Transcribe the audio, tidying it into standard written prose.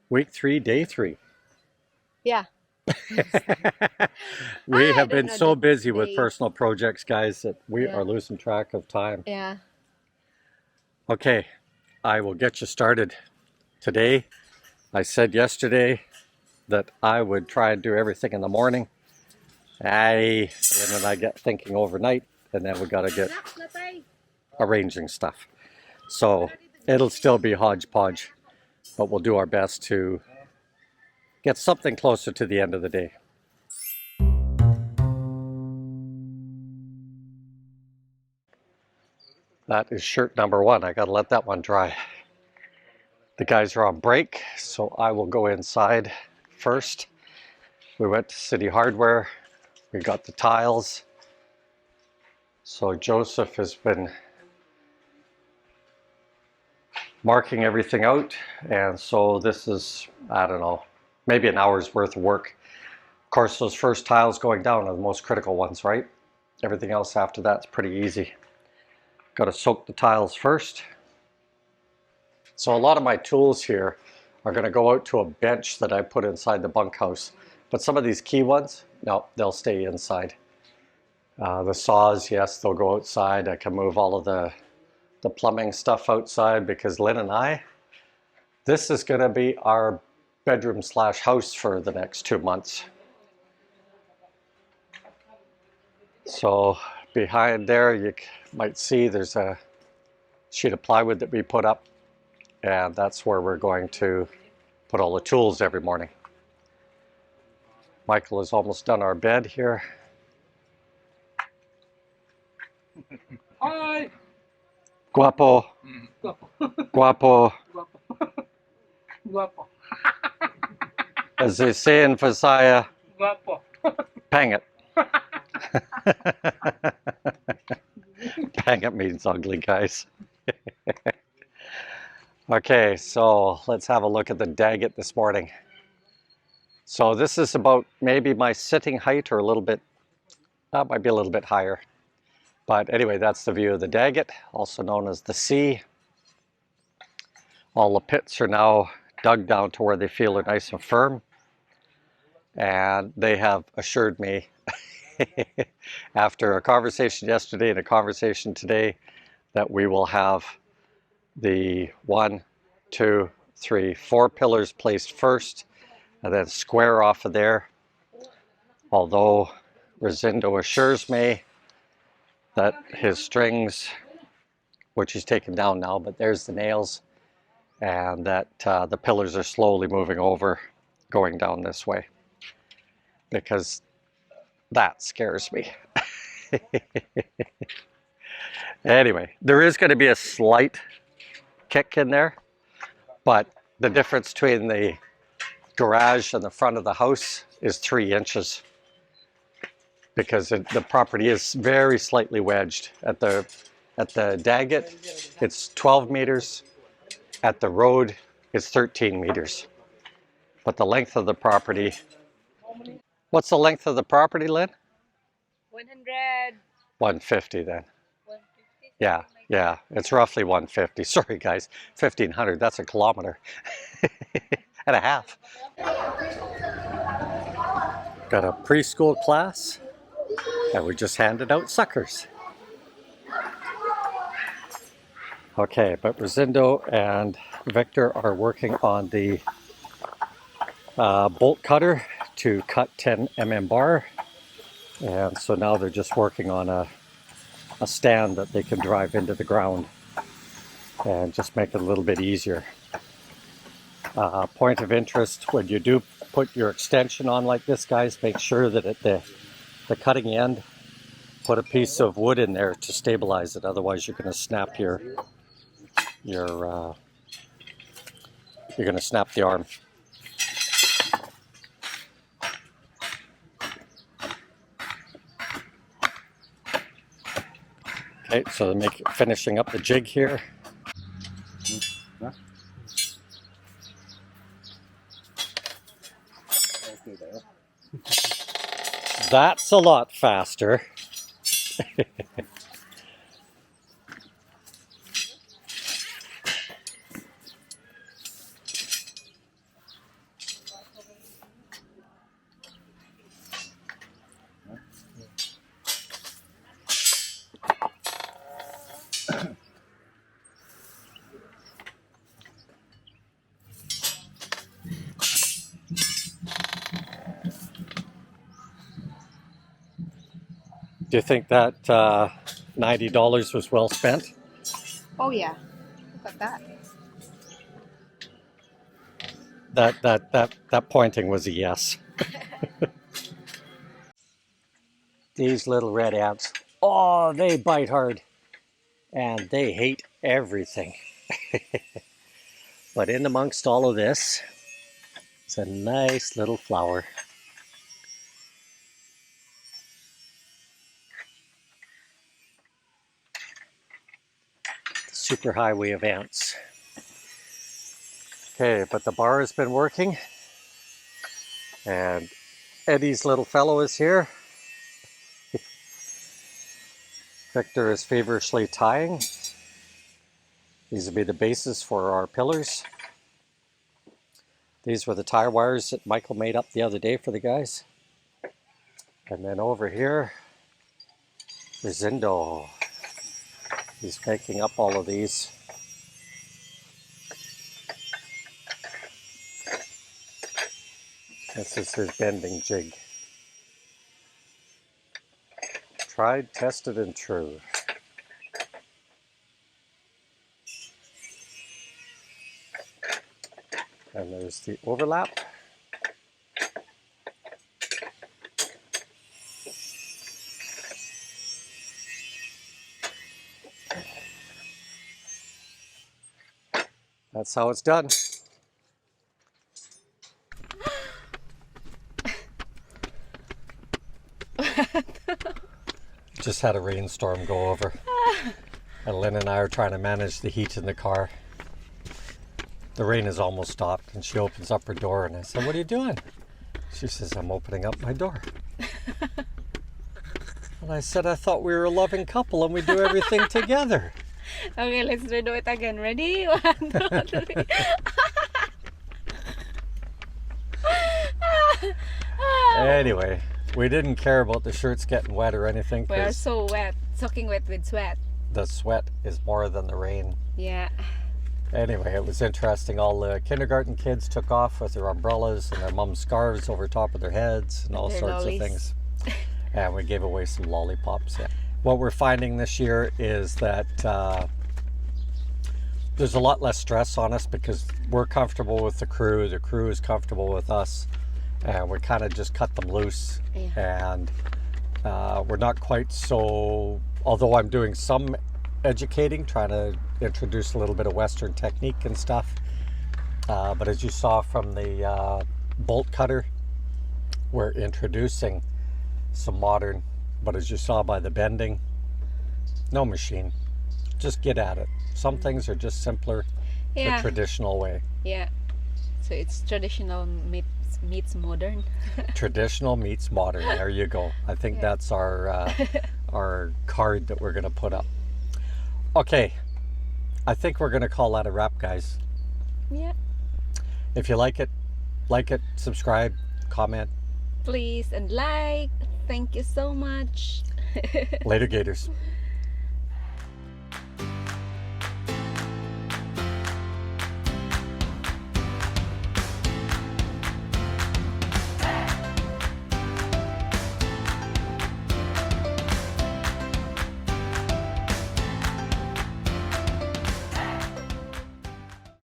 Week 3, day 3. Yeah. We I have don't been know so the busy with day. personal projects, guys, that we Yeah. are losing track of time. Yeah. Okay, I will get you started today. I said yesterday that I would try and do everything in the morning. And then I get thinking overnight, and then we got to get arranging stuff. So it'll still be hodgepodge, but we'll do our best to get something closer to the end of the day. That is shirt number 1. I got to let that one dry. The guys are on break, so I will go inside first. We went to City Hardware. We got the tiles. So Joseph has been marking everything out, and so this is, I don't know, maybe an hour's worth of work. Of course, those first tiles going down are the most critical ones, right? Everything else after that's pretty easy. Got to soak the tiles first. So a lot of my tools here are going to go out to a bench that I put inside the bunkhouse. But some of these key ones, no, they'll stay inside. The saws, yes, they'll go outside. I can move all of the plumbing stuff outside because Lynn and I, this is going to be our bedroom slash house for the next 2 months. So behind there you might see there's a sheet of plywood that we put up, and that's where we're going to put all the tools every morning. Michael has almost done our bed here. Hi! Guapo. Guapo. Guapo. Guapo. As they say in Visaya, Guapo. pang it. Pang it means ugly, guys. Okay, so let's have a look at the Daggot this morning. So this is about maybe my sitting height, or a little bit, that might be a little bit higher. But anyway, that's the view of the Daggot, also known as the sea. All the pits are now dug down to where they feel are nice and firm. And they have assured me, after a conversation yesterday and a conversation today, that we will have the 1, 2, 3, 4 pillars placed first, and then square off of there. Although Rosindo assures me that his strings, which he's taken down now, but there's the nails, and that the pillars are slowly moving over, going down this way, because that scares me. Anyway, there is going to be a slight kick in there, but the difference between the garage and the front of the house is 3 inches, because the property is very slightly wedged. At the Daggot, it's 12 meters. At the road, it's 13 meters. But the length of the property, what's the length of the property, Lynn? 100. 150 then. 150. Yeah, yeah, it's roughly 150. Sorry guys, 1500, that's a kilometer and a half. Got a preschool class, and we just handed out suckers. Okay, but Rosindo and Victor are working on the bolt cutter to cut 10 mm bar, and so now they're just working on a stand that they can drive into the ground and just make it a little bit easier. Point of interest, when you do put your extension on like this, guys, make sure that at the cutting end, put a piece of wood in there to stabilize it. Otherwise, you're going to snap you're going to snap the arm. Okay, so finishing up the jig here. That's a lot faster. Do you think that $90 was well spent? Oh yeah. Look at that. That pointing was a yes. These little red ants, oh, they bite hard and they hate everything. But in amongst all of this, it's a nice little flower. Superhighway of ants. Okay, but the bar has been working and Eddie's little fellow is here. Victor is feverishly tying. These will be the bases for our pillars. These were the tie wires that Michael made up the other day for the guys. And then over here, Rosindo. He's making up all of these. This is his bending jig. Tried, tested, and true. And there's the overlap. That's how it's done. Just had a rainstorm go over. And Lynn and I are trying to manage the heat in the car. The rain has almost stopped and she opens up her door and I said, "What are you doing?" She says, "I'm opening up my door." And I said, "I thought we were a loving couple and we do everything together." Okay, let's do it again. Ready? 1, 2, 3. Anyway, we didn't care about the shirts getting wet or anything We are because so wet, soaking wet with sweat. the sweat is more than the rain. Yeah. Anyway, it was interesting. All the kindergarten kids took off with their umbrellas and their mom's scarves over top of their heads and all Their sorts lollies. of things. And we gave away some lollipops. Yeah. What we're finding this year is that there's a lot less stress on us because we're comfortable with the crew is comfortable with us, and we kind of just cut them loose. Yeah. And we're not quite so, although I'm doing some educating, trying to introduce a little bit of Western technique and stuff. But as you saw from the bolt cutter, we're introducing some modern, but as you saw by the bending, no machine, just get at it. Some things are just simpler Yeah. the traditional way. Yeah. So it's traditional meets modern. Traditional meets modern. There you go. I think that's our card that we're going to put up. Okay, I think we're going to call that a wrap, guys. Yeah. If you like it, subscribe, comment. Please and like. Thank you so much. Later, Gators.